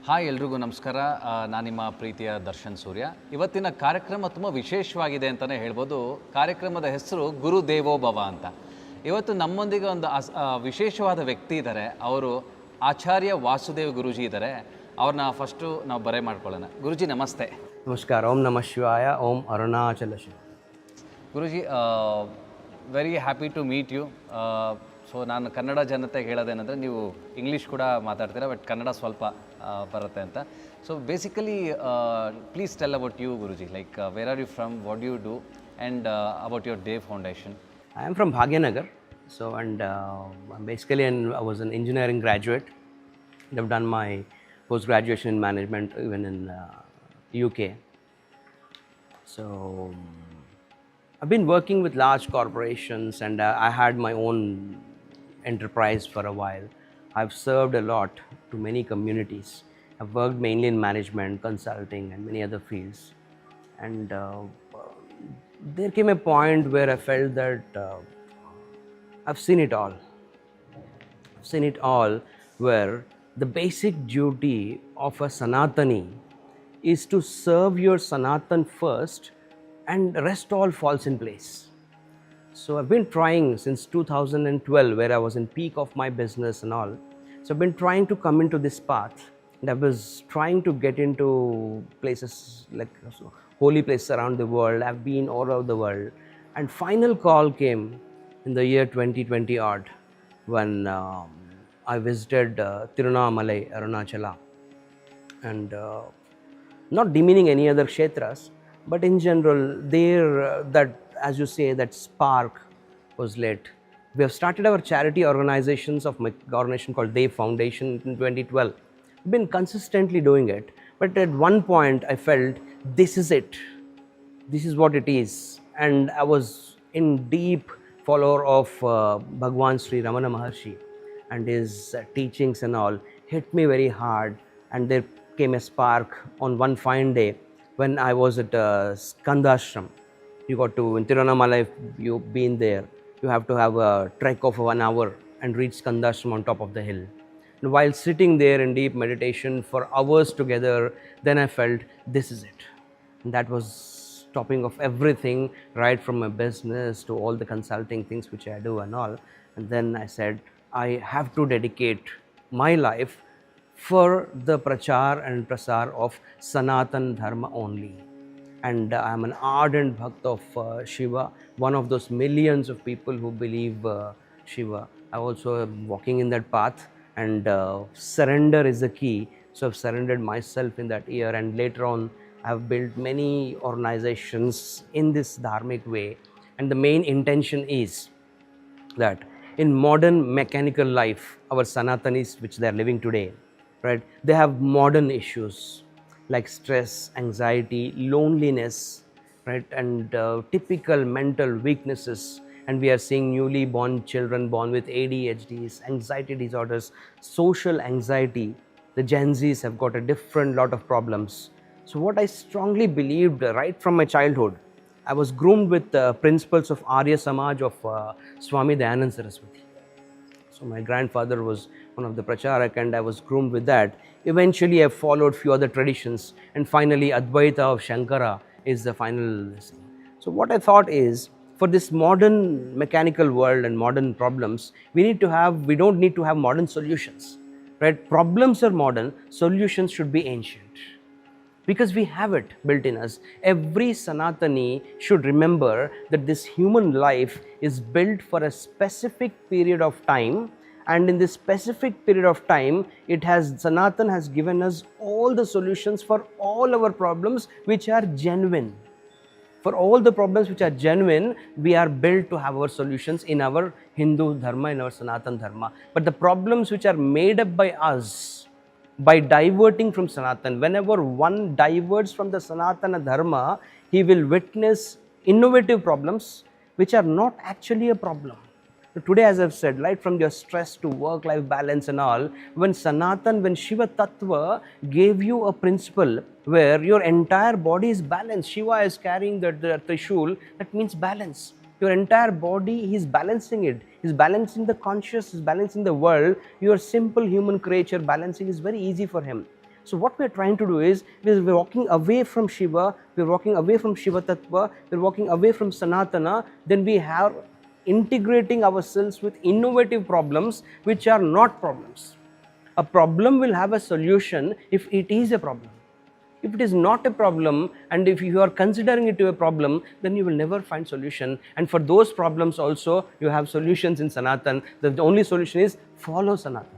Hi ಎಲ್ರಿಗೂ ನಮಸ್ಕಾರ. ನಾನು ನಿಮ್ಮ ಪ್ರೀತಿಯ ದರ್ಶನ್ ಸೂರ್ಯ. ಇವತ್ತಿನ ಕಾರ್ಯಕ್ರಮ ತುಂಬ ವಿಶೇಷವಾಗಿದೆ ಅಂತಲೇ ಹೇಳ್ಬೋದು. ಕಾರ್ಯಕ್ರಮದ ಹೆಸರು ಗುರು ದೇವೋ ಭವ ಅಂತ. ಇವತ್ತು ನಮ್ಮೊಂದಿಗೆ ಒಂದು ವಿಶೇಷವಾದ ವ್ಯಕ್ತಿ ಇದ್ದಾರೆ. ಅವರು ಆಚಾರ್ಯ ವಾಸುದೇವ್ ಗುರುಜಿ ಇದ್ದಾರೆ. ಅವ್ರನ್ನ ಫಸ್ಟು ನಾವು ಬರೆ ಮಾಡ್ಕೊಳ್ಳೋಣ. ಗುರುಜಿ ನಮಸ್ತೆ. ನಮಸ್ಕಾರ. ಓಂ ನಮಃ ಶಿವಾಯ. Om Arunachala Shiva. Guruji, very happy to meet you. So ನಾನು ಕನ್ನಡ ಜನತೆಗೆ ಹೇಳೋದೇನೆಂದರೆ, ನೀವು ಇಂಗ್ಲೀಷ್ ಕೂಡ ಮಾತಾಡ್ತೀರಾ, ಬಟ್ ಕನ್ನಡ ಸ್ವಲ್ಪ ಬರುತ್ತೆ ಅಂತ. So basically please tell about you Guruji, like where are you from, what do you do, and about your day foundation. I am from Bhagyanagar. So, basically I was an engineering graduate. I've done my post-graduation in management even in UK. So, I've been working with large corporations, and I had my own enterprise for a while. I've served a lot to many communities. I've worked mainly in management, consulting, and many other fields. And there came a point where I felt that I've seen it all. I've seen it all, where the basic duty of a Sanatani is to serve your Sanatan first, and the rest all falls in place. So I've been trying since 2012, where I was in peak of my business and all. So I've been trying to come into this path, and I was trying to get into places like holy places around the world. I've been all over the world, and final call came in the year 2020 odd, when I visited Tirunamalai, Arunachala, and not demeaning any other kshetras, but in general there that, as you say, that spark was lit. We have started our charity organizations of my organization called Dev Foundation in 2012. We've been consistently doing it, but at one point I felt this is it, this is what it is. And I was in deep follower of Bhagwan Sri Ramana Maharshi, and his teachings and all hit me very hard. And there came a spark on one fine day when I was at Skandashram. You got to, in Tirunamalai, you've been there, you have to have a trek of 1 hour and reach Skandashram on top of the hill. And while sitting there in deep meditation for hours together, then I felt this is it. And that was stopping of everything, right from my business to all the consulting things which I do and all. And then I said, I have to dedicate my life for the prachar and prasar of Sanatan Dharma only. And I am an ardent bhakt of Shiva, one of those millions of people who believe Shiva. I also am walking in that path, and surrender is the key. So I've surrendered myself in that year, and later on I've built many organizations in this dharmic way. And the main intention is that in modern mechanical life, our Sanatanis which they are living today, right, they have modern issues like stress, anxiety, loneliness, right, and typical mental weaknesses. And we are seeing newly born children born with ADHDs, anxiety disorders, social anxiety. The Gen Zs have got a different lot of problems. So what I strongly believed right from my childhood, I was groomed with the principles of Arya Samaj of Swami Dayananda Saraswati. So my grandfather was one of the pracharak, and I was groomed with that. Eventually I followed few other traditions, and finally Advaita of Shankara is the final lesson. So what I thought is, for this modern mechanical world and modern problems, we don't need to have modern solutions, right? Problems are modern, solutions should be ancient, because we have it built in us. Every Sanatani should remember that this human life is built for a specific period of time, and in this specific period of time, Sanatan has given us all the solutions for all our problems which are genuine. For all the problems which are genuine, we are built to have our solutions in our Hindu Dharma, in our Sanatan Dharma. But the problems which are made up by us, by diverting from Sanatan, whenever one diverts from the Sanatana Dharma, he will witness innovative problems which are not actually a problem. So today, as I've said, right from your stress to work-life balance and all, when Shiva Tattva gave you a principle where your entire body is balanced, Shiva is carrying the Trishul, that means balance. Your entire body, he's balancing it. He's balancing the conscious, he's balancing the world. Your simple human creature, balancing is very easy for him. So what we're trying to do is, we're walking away from Shiva, we're walking away from Shiva Tattva, we're walking away from Sanatana, then we have integrating ourselves with innovative problems which are not problems. A problem will have a solution if it is a problem. If it is not a problem, and if you are considering it to a problem, then you will never find solution. And for those problems also, you have solutions in Sanatan. The only solution is follow Sanatan.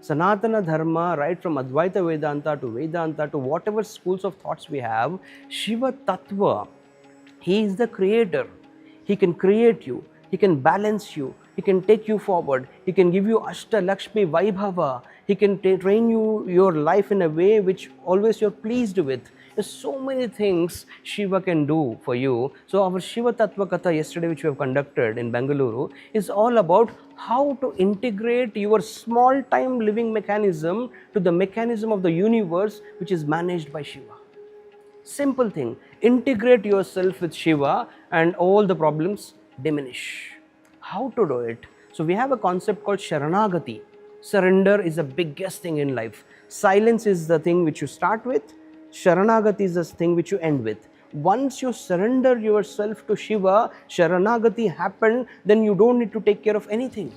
Sanatana Dharma, right from Advaita Vedanta to Vedanta to whatever schools of thoughts we have, Shiva Tattva, he is the creator. He can create you, he can balance you, he can take you forward, he can give you Ashta Lakshmi Vaibhava, he can train you your life in a way which always you're pleased with. There's so many things Shiva can do for you. So our Shiva Tattva Katha yesterday, which we have conducted in Bengaluru, is all about how to integrate your small time living mechanism to the mechanism of the universe which is managed by Shiva. Simple thing, integrate yourself with Shiva and all the problems diminish. How to do it? So we have a concept called Sharanagathi. Surrender is the biggest thing in life. Silence is the thing which you start with. Sharanagati is the thing which you end with. Once you surrender yourself to Shiva, Sharanagati happened, then you don't need to take care of anything.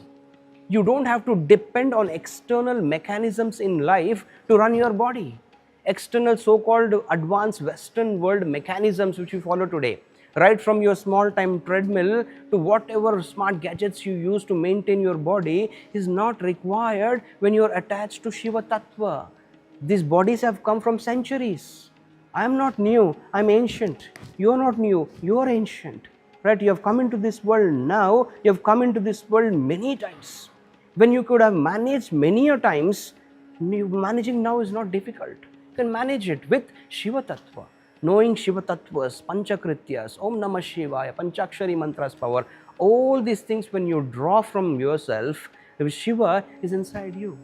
You don't have to depend on external mechanisms in life to run your body. External so-called advanced Western world mechanisms which we follow today, right from your small time treadmill to whatever smart gadgets you use to maintain your body, is not required when you are attached to Shiva Tattva. These bodies have come from centuries. I am not new, I am ancient. You are not new, you are ancient. Right? You have come into this world now, you have come into this world many times. When you could have managed many a times, managing now is not difficult. You can manage it with Shiva Tattva. Knowing Shiva Tattvas, Panchakrityas, Om Namah Shivaya, Panchakshari Mantras power, all these things when you draw from yourself, Shiva is inside you.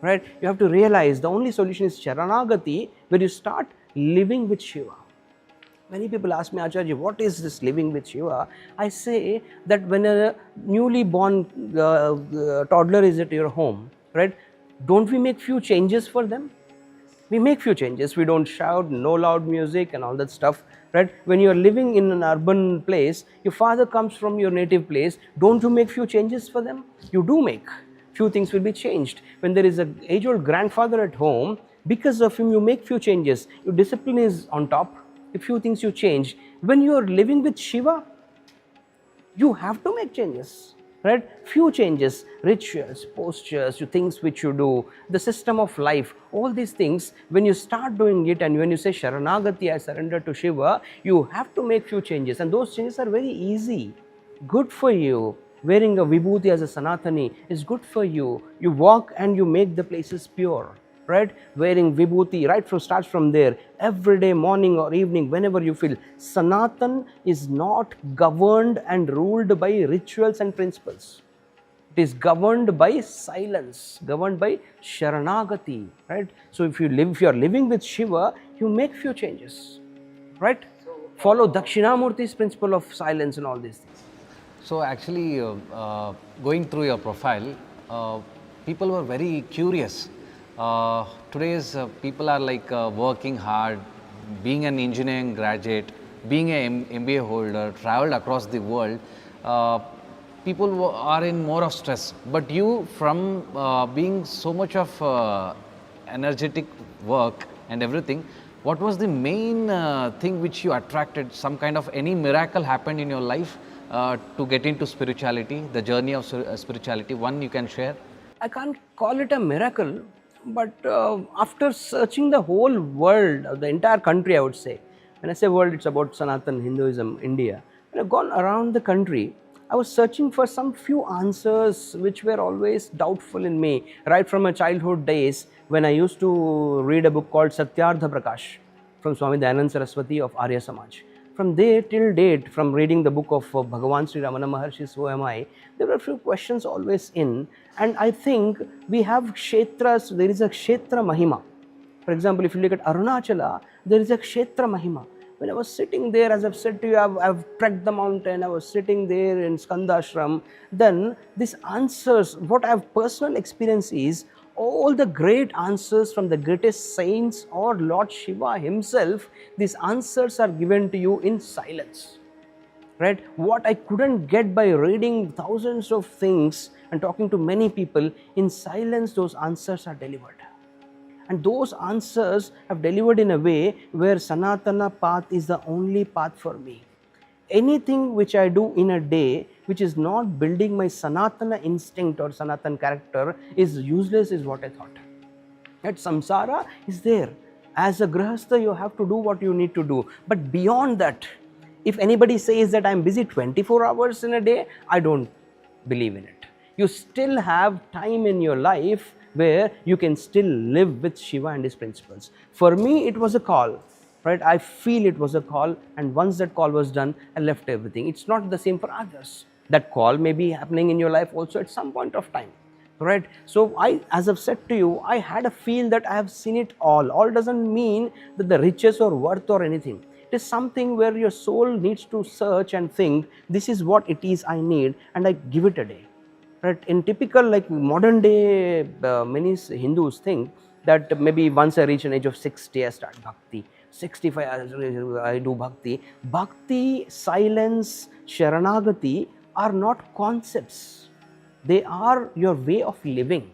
Right? You have to realize the only solution is Sharanagati, where you start living with Shiva. Many people ask me, Acharya, what is this living with Shiva? I say that when a newly born toddler is at your home, right, don't we make few changes for them? We make few changes. We don't shout, no loud music and all that stuff, right? When you are living in an urban place, your father comes from your native place, don't you make few changes for them? You do make. Few things will be changed. When there is an age-old grandfather at home, because of him you make few changes. Your discipline is on top, a few things you change. When you are living with Shiva, you have to make changes. Right? Few changes, rituals, postures, things which you do, the system of life, all these things, when you start doing it and when you say Sharanagati, I surrender to Shiva, you have to make few changes, and those changes are very easy, good for you. Wearing a vibhuti as a Sanatani is good for you. You walk and you make the places pure. Right? Wearing vibhuti, right from starts from there, every day, morning or evening, whenever you feel. Sanatan is not governed and ruled by rituals and principles. It is governed by silence, governed by Sharanagati. Right? So if you are living with Shiva, you make few changes. Right? Follow Dakshinamurti's principle of silence and all these things. So actually, going through your profile, people were very curious. Today's people are like working hard, being an engineering graduate, being an MBA holder, traveled across the world. People are in more of stress. But you, from being so much of energetic work and everything, what was the main thing which you attracted? Some kind of any miracle happened in your life to get into spirituality, the journey of spirituality? One you can share? I can't call it a miracle. But after searching the whole world, the entire country, I would say, when I say world, it's about Sanatan, Hinduism, India. When I've gone around the country, I was searching for some few answers which were always doubtful in me, right from my childhood days when I used to read a book called Satyardha Prakash from Swami Dayananda Saraswati of Arya Samaj. From there till date, from reading the book of Bhagavan Sri Ramana Maharshi's Who Am I, there were a few questions always in, and I think we have kshetras, there is a kshetra mahima. For example, if you look at Arunachala, there is a kshetra mahima. When I was sitting there, as I've said to you, I've trekked the mountain, I was sitting there in Skandashram, then these answers, what I have personal experience is, all the great answers from the greatest saints or Lord Shiva himself, these answers are given to you in silence. Right? What I couldn't get by reading thousands of things and talking to many people, in silence those answers are delivered. And those answers have delivered in a way where Sanatana path is the only path for me. Anything which I do in a day which is not building my Sanatana instinct or Sanatan character is useless, is what I thought. That samsara is there. As a grahastha, you have to do what you need to do. But beyond that, if anybody says that I'm busy 24 hours in a day, I don't believe in it. You still have time in your life where you can still live with Shiva and his principles. For me, it was a call. Right? I feel it was a call, and once that call was done, I left everything. It's not the same for others. That call may be happening in your life also at some point of time. Right? So as I've said to you, I had a feel that I have seen it all. All doesn't mean that the riches or worth or anything. It is something where your soul needs to search and think, this is what it is I need, and I give it a day. Right? In typical like modern day, many Hindus think that maybe once I reach an age of 60, I start bhakti. 65, I do bhakti. Bhakti, silence, Sharanagathi are not concepts. They are your way of living.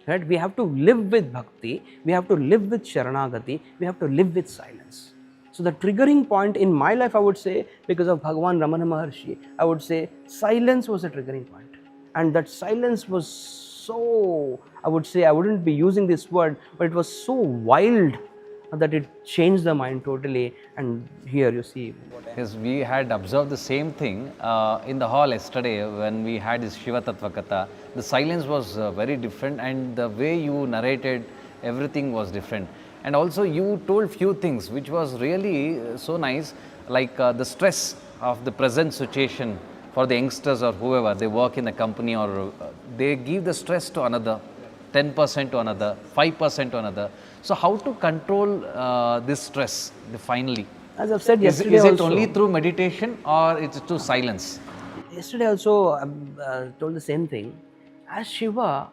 Right? We have to live with bhakti, we have to live with Sharanagati, we have to live with silence. So the triggering point in my life, I would say, because of Bhagavan Ramana Maharshi, I would say silence was a triggering point. And that silence was so, I would say, I wouldn't be using this word, but it was so wild that it changed the mind totally. And here you see what Yes, we had observed the same thing in the hall yesterday when we had this Shiva Tattva Katha. The silence was very different, and the way you narrated everything was different. And also you told few things which was really so nice, like the stress of the present situation for the youngsters or whoever, they work in a company or they give the stress to another, 10% to another, 5% to another. So how to control this stress finally? As I've said yesterday, is it also, only through meditation or it's through silence? Yesterday also I told the same thing. As Shiva,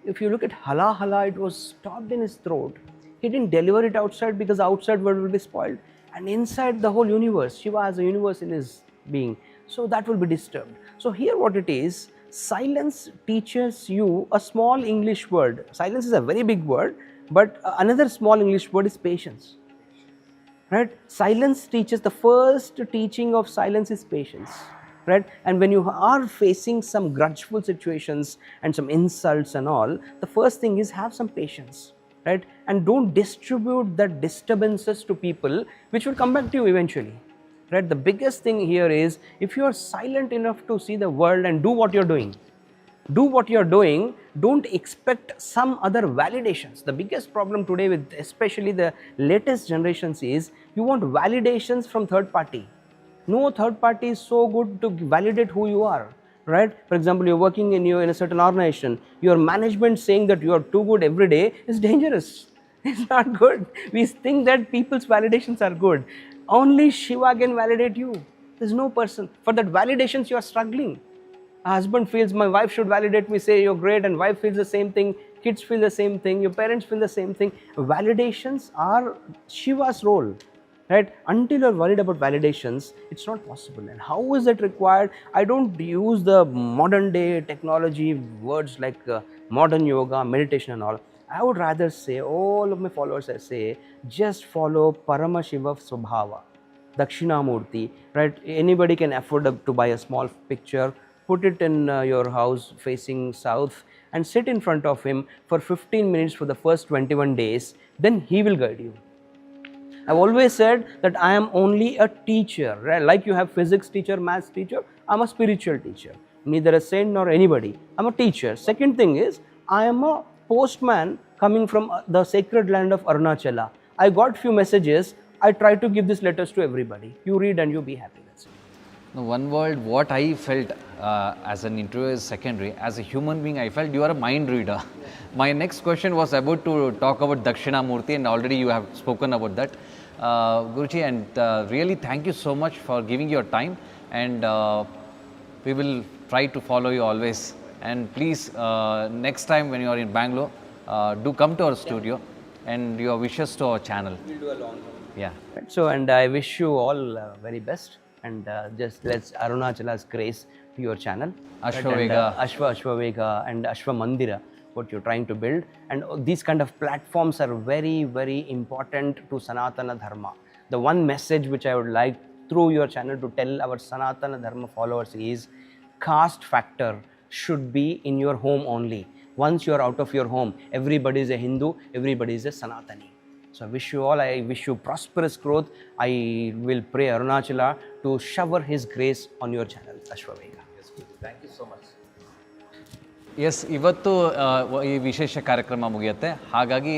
if you look at hala hala, it was stopped in his throat. He didn't deliver it outside because the outside world will be spoiled. And inside the whole universe, Shiva has a universe in his being. So that will be disturbed. So here what it is, silence teaches you a small English word. Silence is a very big word, but another small English word is patience. Right? Silence teaches, the first teaching of silence is patience. Right? And when you are facing some grudgeful situations and some insults and all, the first thing is have some patience. Right? And don't distribute that disturbances to people, which will come back to you eventually. Right? The biggest thing here is, if you are silent enough to see the world and do what you're doing, don't expect some other validations. The biggest problem today with especially the latest generations is, you want validations from third party. No third party is so good to validate who you are. Right? For example, you're working in a certain organization, your management saying that you are too good every day is dangerous. It's not good. We think that people's validations are good. Only Shiva can validate you. There's no person. For that validations you are struggling. A husband feels my wife should validate me, say you're great, and wife feels the same thing, kids feel the same thing, your parents feel the same thing. Validations are Shiva's role. Right? Until you're worried about validations, it's not possible. And how is it required? I don't use the modern day technology words like modern yoga, meditation and all. I would rather say, all of my followers I say, just follow Parama Shiva Swabhava, Dakshinamurti. Right? Anybody can afford to buy a small picture, put it in your house facing south and sit in front of him for 15 minutes for the first 21 days, then he will guide you. I've always said that I am only a teacher, right? Like you have physics teacher, maths teacher, I'm a spiritual teacher. Neither a saint nor anybody. I'm a teacher. Second thing is, I am a postman coming from the sacred land of Arunachala. I got few messages. I try to give these letters to everybody. You read and you be happy. That's it. Now, one word, what I felt as an interviewer is secondary. As a human being, I felt you are a mind reader. My next question was about to talk about Dakshinamurti, and already you have spoken about that. Guruji, and really thank you so much for giving your time, and we will try to follow you always. And please, next time when you are in Bangalore, do come to our studio and your wishes to our channel. We'll do a long one. Yeah. Right, so, and I wish you all very best, and just let's Arunachala's grace to your channel. Ashwaveega. Right, and, Ashwaveega and Ashwa Mandira, what you're trying to build. And these kind of platforms are very, very important to Sanatana Dharma. The one message which I would like through your channel to tell our Sanatana Dharma followers is caste factor should be in your home only. Once you are out of your home, everybody is a Hindu, everybody is a Sanatani. So I wish you all, I wish you prosperous growth. I will pray Arunachala to shower his grace on your channel, Ashwaveega. Thank you so much. Yes, ಇವತ್ತು ಈ ವಿಶೇಷ ಕಾರ್ಯಕ್ರಮ ಮುಗಿಯುತ್ತೆ. ಹಾಗಾಗಿ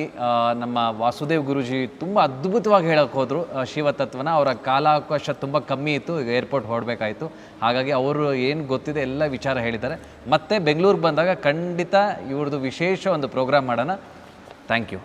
ನಮ್ಮ ವಾಸುದೇವ್ ಗುರೂಜಿ ತುಂಬ ಅದ್ಭುತವಾಗಿ ಹೇಳೋಕೆ ಹೋದರು ಶಿವತತ್ವನ. ಅವರ ಕಾಲಾವಕಾಶ ತುಂಬ ಕಮ್ಮಿ ಇತ್ತು, ಈಗ ಏರ್ಪೋರ್ಟ್ ಹೊರಡಬೇಕಾಯಿತು. ಹಾಗಾಗಿ ಅವರು ಏನು ಗೊತ್ತಿದೆ ಎಲ್ಲ ವಿಚಾರ ಹೇಳಿದ್ದಾರೆ. ಮತ್ತೆ ಬೆಂಗಳೂರಿಗೆ ಬಂದಾಗ ಖಂಡಿತ ಇವ್ರದ್ದು ವಿಶೇಷ ಒಂದು ಪ್ರೋಗ್ರಾಮ್ ಮಾಡೋಣ. Thank you.